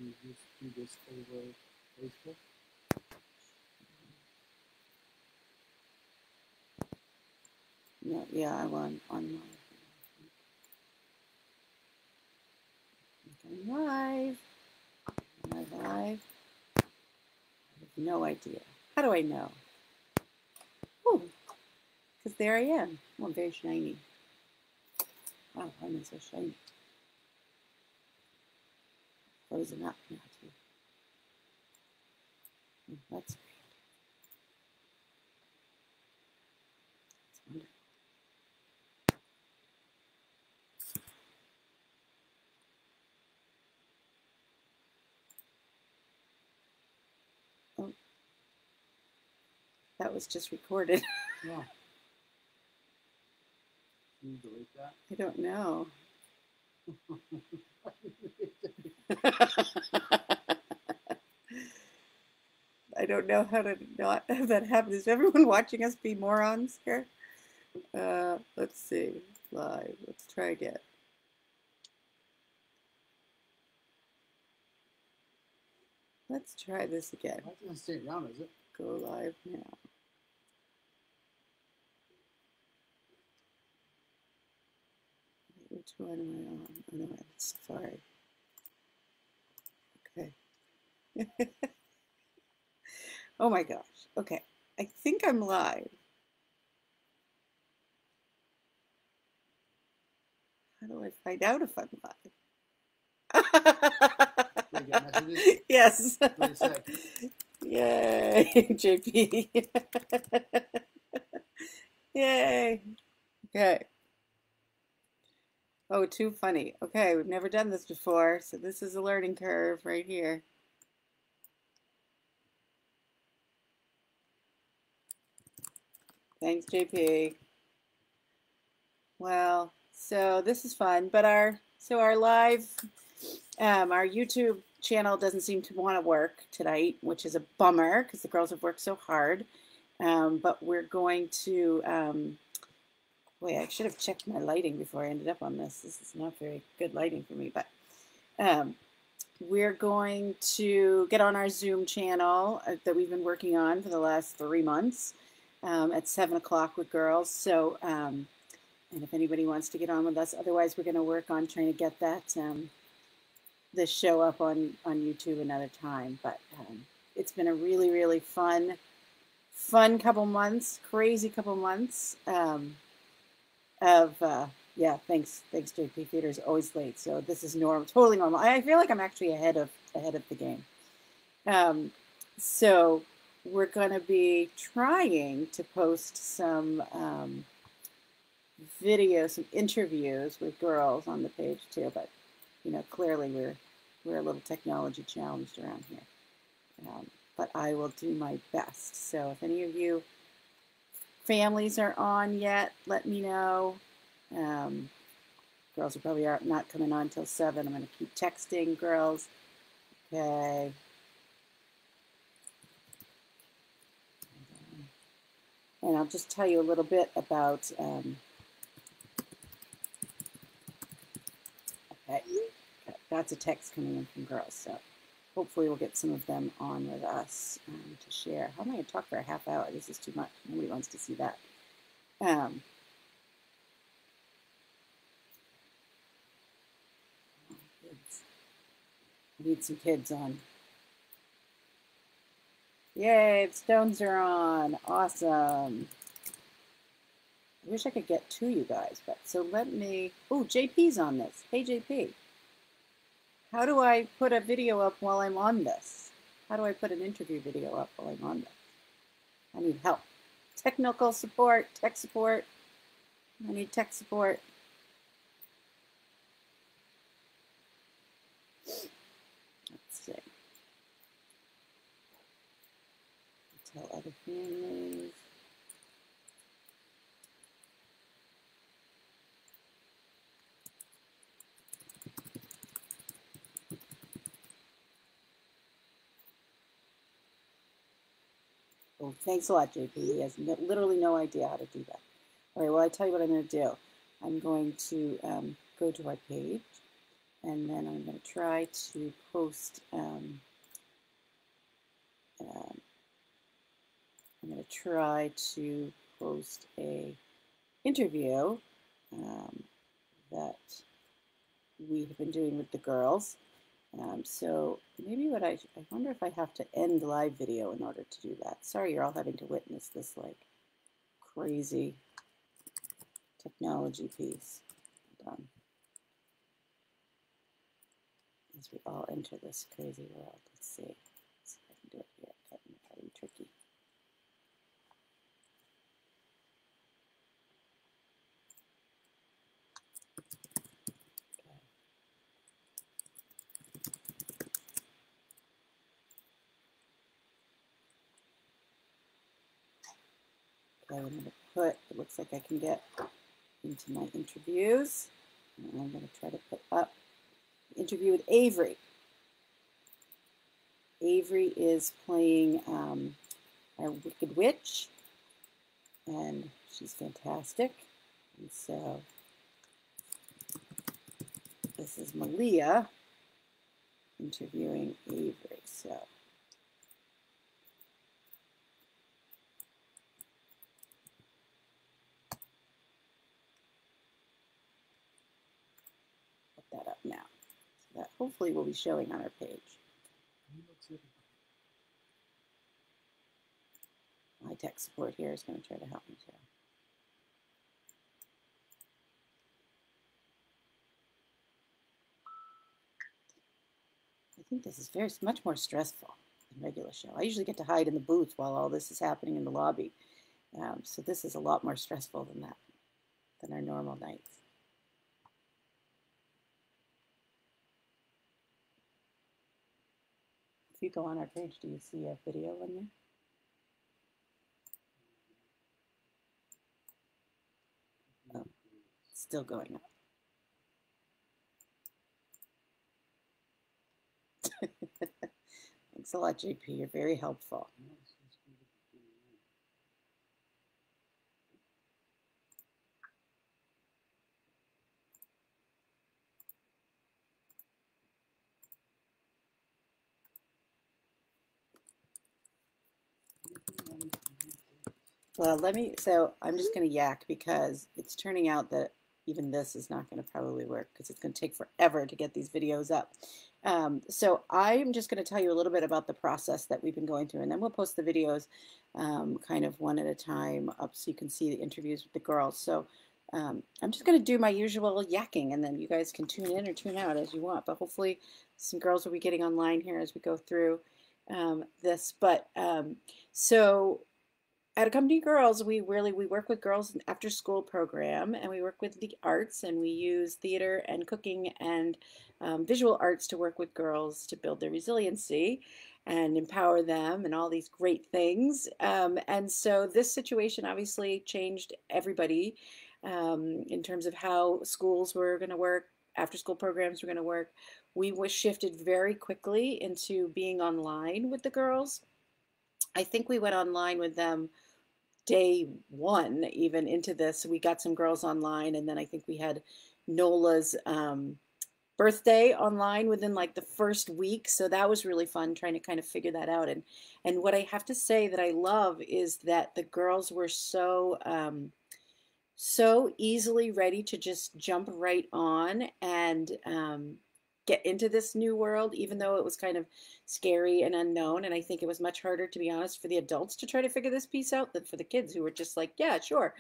you just do this over Facebook? No, yeah, I'm on my. I'm live. Am I live? I have no idea. How do I know? Oh, because there I am. Oh, I'm very shiny. Wow, I'm so shiny. Frozen up now too. That's weird. That's wonderful. Oh, that was just recorded. Yeah. Can you delete that? I don't know. I don't know how to not have that happen. Is everyone watching us be morons here? Let's see. Live. Let's try again. Let's try this again. That doesn't stay down, is it? Go live now. Which one am I on? Oh, no, sorry. Okay. Oh my gosh. Okay. I think I'm live. How do I find out if I'm live? Yes. Yay, JP. Yay. Okay. Oh, too funny. Okay, we've never done this before, so this is a learning curve right here. Thanks, JP. Well, so this is fun, but our live, our YouTube channel doesn't seem to want to work tonight, which is a bummer because the girls have worked so hard. But we're going to, wait, I should have checked my lighting before I ended up on this. This is not very good lighting for me, but we're going to get on our Zoom channel that we've been working on for the last 3 months at 7 o'clock with girls. So, and if anybody wants to get on with us, otherwise we're going to work on trying to get that this show up on YouTube another time. But it's been a really, really fun couple months, crazy couple months yeah. Thanks, JP. Theater is always late, so this is normal, totally normal. I feel like I'm actually ahead of the game. So we're going to be trying to post some videos, some interviews with girls on the page too, but you know, clearly we're a little technology challenged around here. But I will do my best. So if any of you families are on yet, let me know. Girls are probably not coming on till 7. I'm going to keep texting girls. Okay. And I'll just tell you a little bit about okay, that's a text coming in from girls, so hopefully we'll get some of them on with us to share. How am I going to talk for a half hour? This is too much. Nobody wants to see that. Kids. I need some kids on. Yay, the stones are on. Awesome. I wish I could get to you guys, but so let me, oh, JP's on this. Hey, JP. How do I put a video up while I'm on this? How do I put an interview video up while I'm on this? I need help. Technical support, tech support. I need tech support. Let's see. Tell other families. Oh, thanks a lot, JP. He has literally no idea how to do that. All right, well, I tell you what I'm going to do. I'm going to go to our page, and then I'm going to try to post. I'm going to try to post a interview that we have been doing with the girls. So maybe I wonder if I have to end live video in order to do that. Sorry, you're all having to witness this like crazy technology piece. Hold on. As we all enter this crazy world. Let's see. Let's see if I can do it here. Okay, I'm gonna try to be tricky. Okay, I'm going to put, it looks like I can get into my interviews. And I'm going to try to put up the interview with Avery. Avery is playing our Wicked Witch, and she's fantastic. And so this is Malia interviewing Avery. So that up now. So that hopefully will be showing on our page. My tech support here is going to try to help me too. I think this is much more stressful than regular show. I usually get to hide in the booth while all this is happening in the lobby. So this is a lot more stressful than that, than our normal nights. If you go on our page, do you see a video in there? Oh, it's still going up. Thanks a lot, JP. You're very helpful. Well, so I'm just going to yak because it's turning out that even this is not going to probably work because it's going to take forever to get these videos up. So I'm just going to tell you a little bit about the process that we've been going through, and then we'll post the videos kind of one at a time up so you can see the interviews with the girls. So I'm just going to do my usual yakking, and then you guys can tune in or tune out as you want. But hopefully some girls will be getting online here as we go through this. But so at Accompany Girls, we work with girls in after school program, and we work with the arts, and we use theater and cooking and visual arts to work with girls to build their resiliency and empower them and all these great things. And so this situation obviously changed everybody in terms of how schools were going to work, after school programs were going to work. We was shifted very quickly into being online with the girls. I think we went online with them day one, even into this. We got some girls online, and then I think we had Nola's birthday online within like the first week. So that was really fun trying to kind of figure that out. And what I have to say that I love is that the girls were so easily ready to just jump right on and get into this new world, even though it was kind of scary and unknown. And I think it was much harder, to be honest, for the adults to try to figure this piece out than for the kids who were just like, yeah, sure.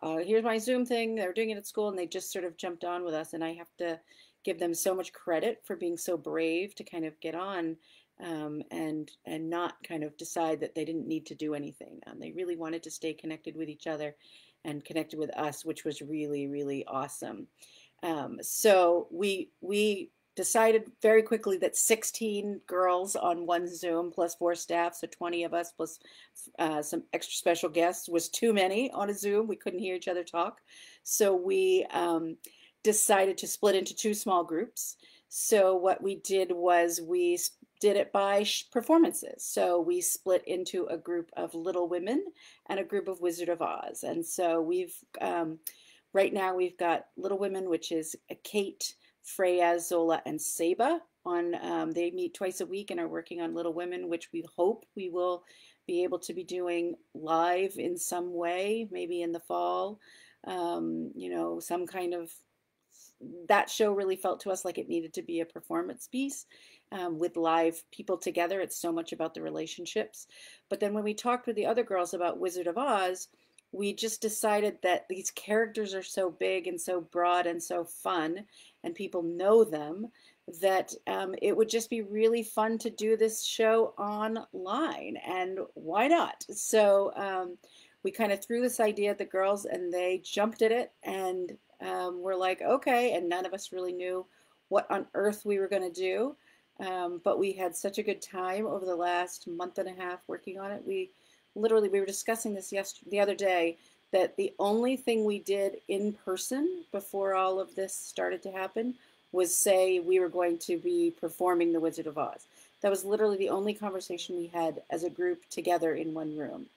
Here's my Zoom thing. They were doing it at school, and they just sort of jumped on with us. And I have to give them so much credit for being so brave to kind of get on and not kind of decide that they didn't need to do anything. They really wanted to stay connected with each other and connected with us, which was really, really awesome. So we decided very quickly that 16 girls on one Zoom plus 4 staff, so 20 of us plus some extra special guests was too many on a Zoom. We couldn't hear each other talk. So we decided to split into 2 small groups. So what we did was we did it by performances. So we split into a group of Little Women and a group of Wizard of Oz. And so we've right now we've got Little Women, which is Kate Freya, Zola, and Seba. They meet twice a week and are working on Little Women, which we hope we will be able to be doing live in some way, maybe in the fall. Some kind of that show really felt to us like it needed to be a performance piece with live people together. It's so much about the relationships. But then when we talked with the other girls about Wizard of Oz, we just decided that these characters are so big and so broad and so fun, and people know them, that it would just be really fun to do this show online. And why not? So we kind of threw this idea at the girls, and they jumped at it, and we're like, okay. And none of us really knew what on earth we were going to do. But we had such a good time over the last month and a half working on it. We were discussing this the other day, that the only thing we did in person before all of this started to happen was say we were going to be performing The Wizard of Oz. That was literally the only conversation we had as a group together in one room.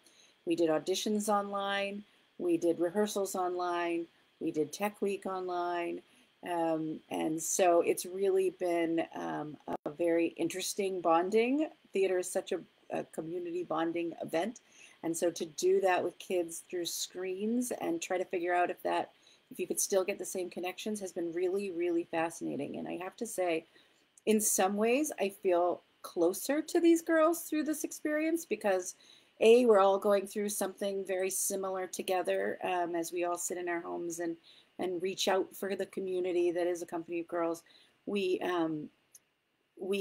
We did auditions online, we did rehearsals online, we did Tech Week online. And so it's really been a very interesting bonding. Theater is such a community bonding event. And so to do that with kids through screens and try to figure out if you could still get the same connections has been really, really fascinating. And I have to say, in some ways, I feel closer to these girls through this experience because we're all going through something very similar together as we all sit in our homes and reach out for the community that is a company of girls. We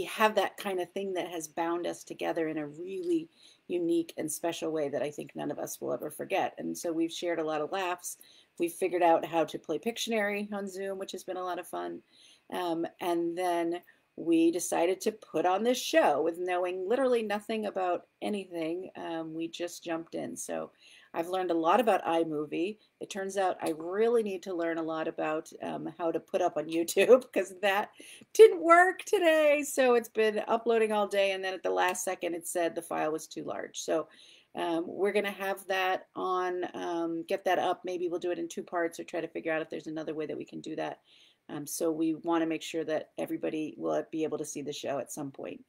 have that kind of thing that has bound us together in a really unique and special way that I think none of us will ever forget. And so we've shared a lot of laughs. We've figured out how to play Pictionary on Zoom, which has been a lot of fun. And then we decided to put on this show with knowing literally nothing about anything. We just jumped in. So I've learned a lot about iMovie. It turns out I really need to learn a lot about how to put up on YouTube because that didn't work today. So it's been uploading all day, and then at the last second it said the file was too large. So we're going to have that on, get that up. Maybe we'll do it in 2 parts or try to figure out if there's another way that we can do that. So we want to make sure that everybody will be able to see the show at some point.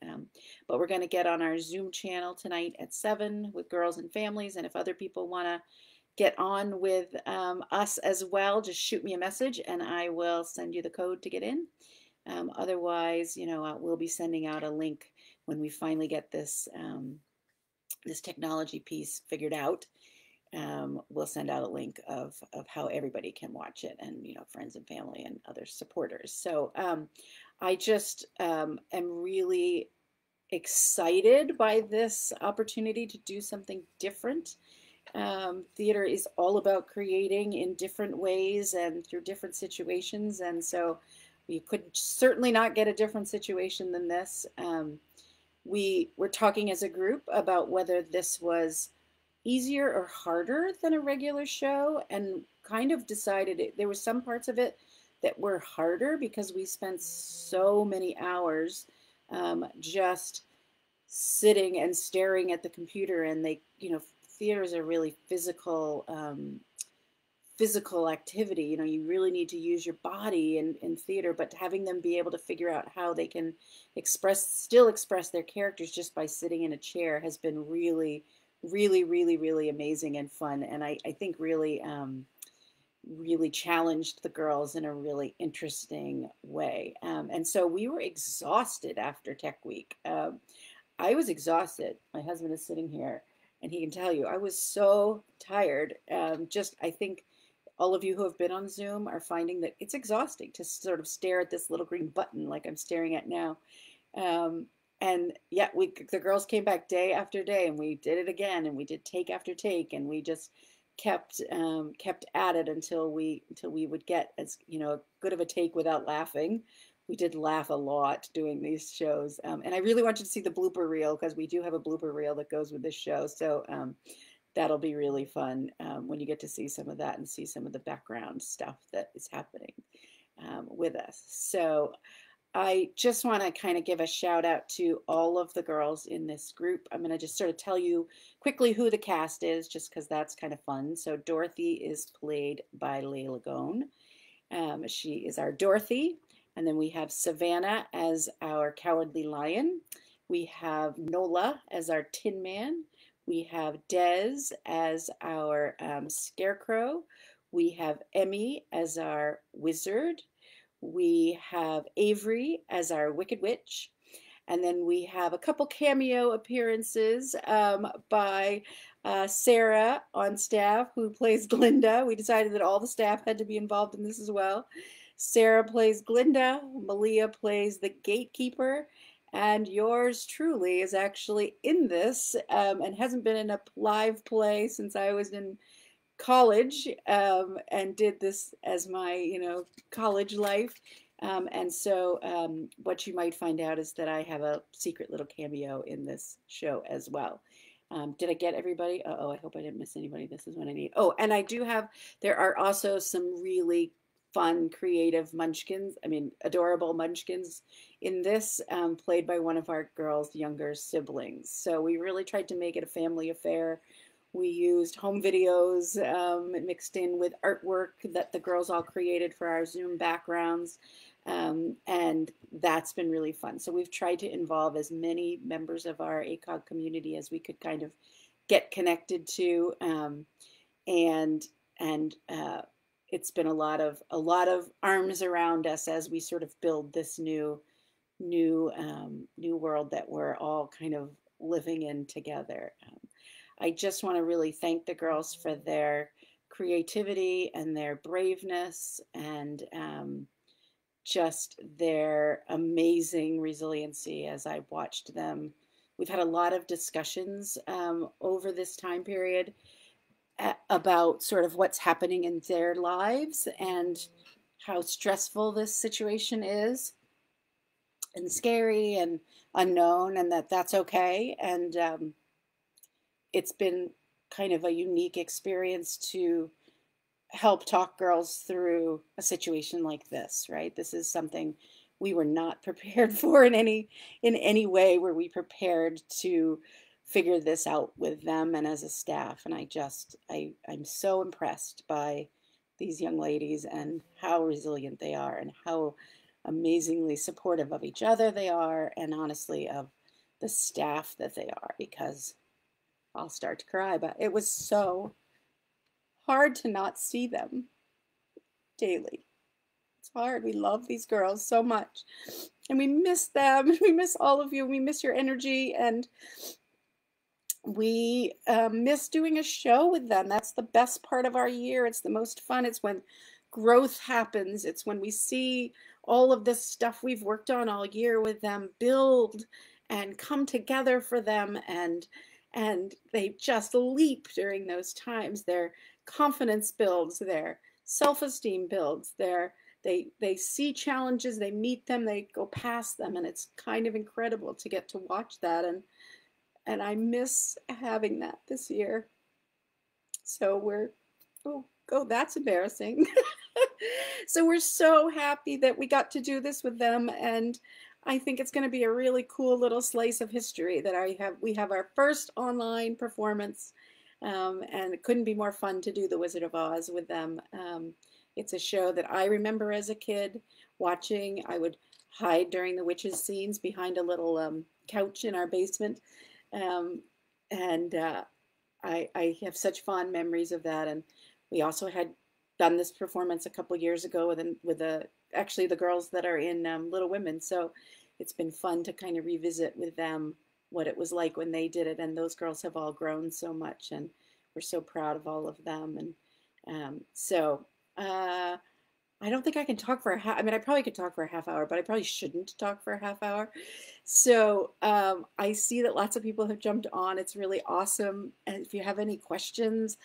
But we're going to get on our Zoom channel tonight at 7 with girls and families. And if other people want to get on with us as well, just shoot me a message and I will send you the code to get in. Otherwise, we'll be sending out a link when we finally get this technology piece figured out. We'll send out a link of how everybody can watch it, and friends and family and other supporters. So I just am really excited by this opportunity to do something different. Theater is all about creating in different ways and through different situations, and so you could certainly not get a different situation than this. We were talking as a group about whether this was easier or harder than a regular show, and kind of decided there were some parts of it that were harder because we spent so many hours just sitting and staring at the computer, and theater is a really physical activity. You really need to use your body in theater, but having them be able to figure out how they can still express their characters just by sitting in a chair has been really, really, really, really amazing and fun. And I think really, really challenged the girls in a really interesting way. And so we were exhausted after Tech Week. I was exhausted. My husband is sitting here and he can tell you I was so tired. I think all of you who have been on Zoom are finding that it's exhausting to sort of stare at this little green button like I'm staring at now. And yeah, the girls came back day after day, and we did it again, and we did take after take, and we just kept at it until we would get as good of a take without laughing. We did laugh a lot doing these shows, and I really want you to see the blooper reel because we do have a blooper reel that goes with this show. So that'll be really fun when you get to see some of that and see some of the background stuff that is happening with us. So I just want to kind of give a shout out to all of the girls in this group. I'm going to just sort of tell you quickly who the cast is, just because that's kind of fun. So Dorothy is played by Layla Gone. She is our Dorothy. And then we have Savannah as our cowardly lion. We have Nola as our tin man. We have Dez as our scarecrow. We have Emmy as our wizard. We have Avery as our wicked witch. And then we have a couple cameo appearances by Sarah on staff, who plays Glinda. We decided that all the staff had to be involved in this as well. Sarah plays Glinda, Malia plays the gatekeeper, and yours truly is actually in this and hasn't been in a live play since I was in college and did this as my, college life. And so what you might find out is that I have a secret little cameo in this show as well. Did I get everybody? Oh, I hope I didn't miss anybody. This is what I need. Oh, and I do have, there are also some really fun, creative munchkins, adorable munchkins in this, played by one of our girls' younger siblings. So we really tried to make it a family affair. We used home videos mixed in with artwork that the girls all created for our Zoom backgrounds. And that's been really fun. So we've tried to involve as many members of our ACOG community as we could kind of get connected to. And it's been a lot of arms around us as we sort of build this new world that we're all kind of living in together. I just want to really thank the girls for their creativity and their braveness and just their amazing resiliency as I watched them. We've had a lot of discussions over this time period about sort of what's happening in their lives and how stressful this situation is and scary and unknown, and that's okay. And it's been kind of a unique experience to help talk girls through a situation like this, right? This is something we were not prepared for in any way. Were we prepared to figure this out with them and as a staff? And I'm so impressed by these young ladies and how resilient they are and how amazingly supportive of each other they are, and honestly of the staff that they are, because I'll start to cry, but it was so hard to not see them daily. It's hard. We love these girls so much, and we miss them. We miss all of you. We miss your energy, and we miss doing a show with them. That's the best part of our year. It's the most fun. It's when growth happens. It's when we see all of this stuff we've worked on all year with them build and come together for them, and they just leap during those times. Their confidence builds, their self-esteem builds, they see challenges, they meet them, they go past them, and it's kind of incredible to get to watch that, and I miss having that this year. So that's embarrassing. So we're so happy that we got to do this with them, and I think it's going to be a really cool little slice of history that we have our first online performance, and it couldn't be more fun to do The Wizard of Oz with them. It's a show that I remember as a kid watching. I would hide during the witches scenes behind a little couch in our basement, and I have such fond memories of that. And we also had done this performance a couple years ago with actually the girls that are in Little Women. So it's been fun to kind of revisit with them what it was like when they did it. And those girls have all grown so much, and we're so proud of all of them. And I don't think I can talk for I probably could talk for a half hour, but I probably shouldn't talk for a half hour. So I see that lots of people have jumped on. It's really awesome. And if you have any questions,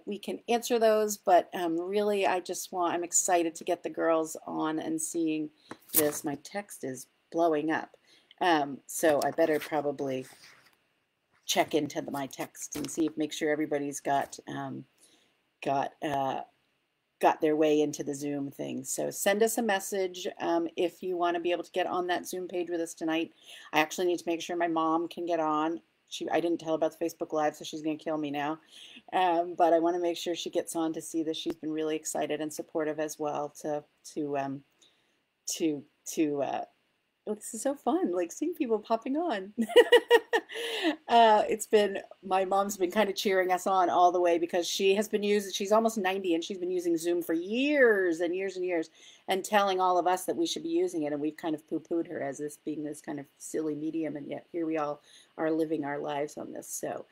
we can answer those. But really, I'm excited to get the girls on and seeing this. My text is blowing up. So I better probably check into my text and make sure everybody's got their way into the Zoom thing. So send us a message if you want to be able to get on that Zoom page with us tonight. I actually need to make sure my mom can get on. I didn't tell her about the Facebook Live, so she's going to kill me now. But I want to make sure she gets on to see this. She's been really excited and supportive as well to to oh, this is so fun, like seeing people popping on. It's been, my mom's been kind of cheering us on all the way because she has been using, she's almost 90 and she's been using Zoom for years and years and years and telling all of us that we should be using it. And we've kind of poo-pooed her as this being this kind of silly medium. And yet here we all are living our lives on this. So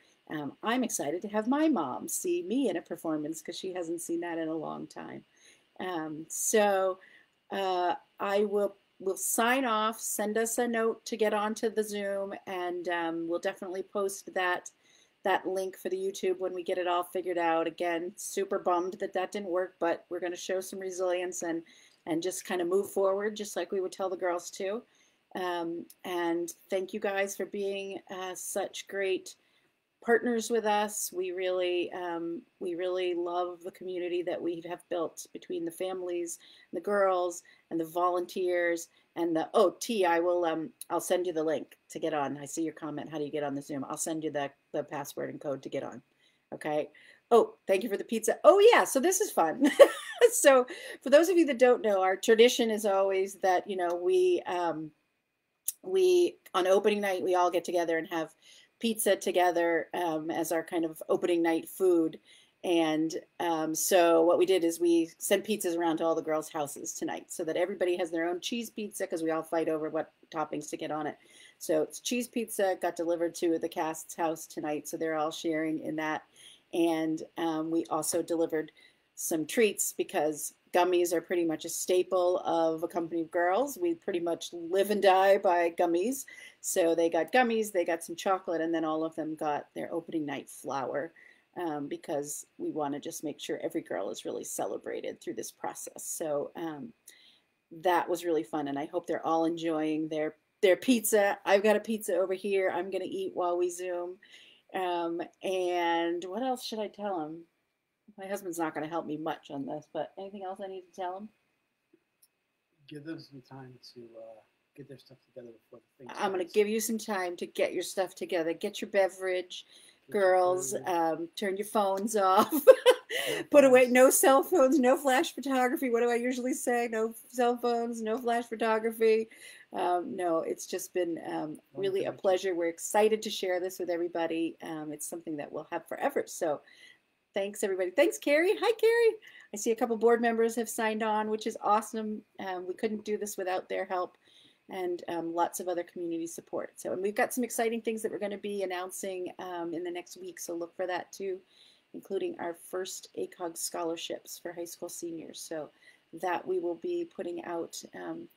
I'm excited to have my mom see me in a performance because she hasn't seen that in a long time. So I will sign off. Send us a note to get onto the Zoom, and we'll definitely post that link for the YouTube when we get it all figured out. Again, super bummed that that didn't work, but we're going to show some resilience and just kind of move forward, just like we would tell the girls to. And thank you guys for being such great partners with us. We really love the community that we have built between the families, the girls, and the volunteers, and the T. I'll send you the link to get on. I see your comment. How do you get on the Zoom? I'll send you the password and code to get on. Okay. Oh, thank you for the pizza. Oh yeah, so this is fun. So for those of you that don't know, our tradition is always that we on opening night we all get together and have pizza together as our kind of opening night food. And so what we did is we sent pizzas around to all the girls' houses tonight so that everybody has their own cheese pizza because we all fight over what toppings to get on it. So it's cheese pizza got delivered to the cast's house tonight, so they're all sharing in that. And we also delivered some treats because gummies are pretty much a staple of a company of girls. We pretty much live and die by gummies. So they got gummies, they got some chocolate, and then all of them got their opening night flower because we want to just make sure every girl is really celebrated through this process. So that was really fun, and I hope they're all enjoying their pizza. I've got a pizza over here. I'm going to eat while we Zoom. And what else should I tell them? My husband's not going to help me much on this, but anything else I need to tell him? Give them some time to get their stuff together before the thing starts. I'm going to give you some time to get your stuff together. Get your beverage, girls. Turn your phones off. Put away, no cell phones, no flash photography. What do I usually say? No cell phones, no flash photography. No, it's just been really a pleasure. We're excited to share this with everybody. It's something that we'll have forever. So thanks, everybody. Thanks, Carrie. Hi, Carrie. I see a couple board members have signed on, which is awesome. We couldn't do this without their help and lots of other community support. So, and we've got some exciting things that we're going to be announcing in the next week. So look for that too, including our first ACOG scholarships for high school seniors. So that we will be putting out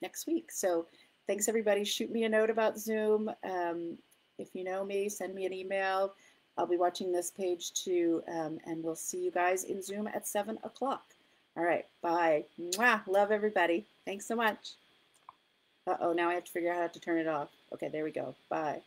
next week. So thanks, everybody. Shoot me a note about Zoom. If you know me, send me an email. I'll be watching this page too, and we'll see you guys in Zoom at 7 o'clock. All right, bye. Mwah. Love everybody. Thanks so much. Uh-oh, now I have to figure out how to turn it off. Okay, there we go. Bye.